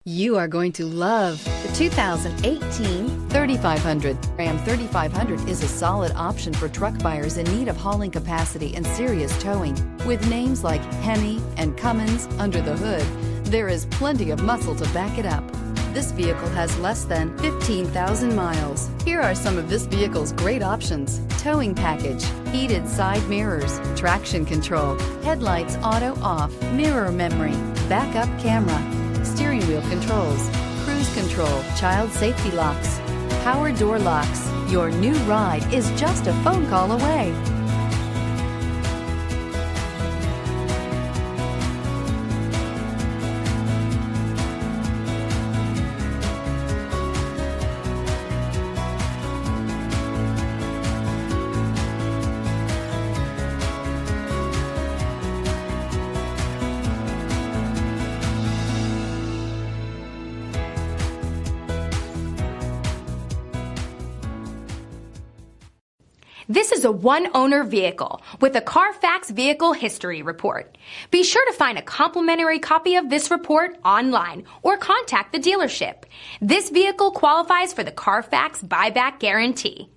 You are going to love the 2018 3500. Ram 3500 is a solid option for truck buyers in need of hauling capacity and serious towing. With names like Hemi and Cummins under the hood, there is plenty of muscle to back it up. This vehicle has less than 15,000 miles. Here are some of this vehicle's great options: towing package, heated side mirrors, traction control, headlights auto off, mirror memory, backup camera, steering wheel controls, cruise control, child safety locks, power door locks. Your new ride is just a phone call away. This is a one-owner vehicle with a Carfax Vehicle History Report. Be sure to find a complimentary copy of this report online or contact the dealership. This vehicle qualifies for the Carfax Buyback Guarantee.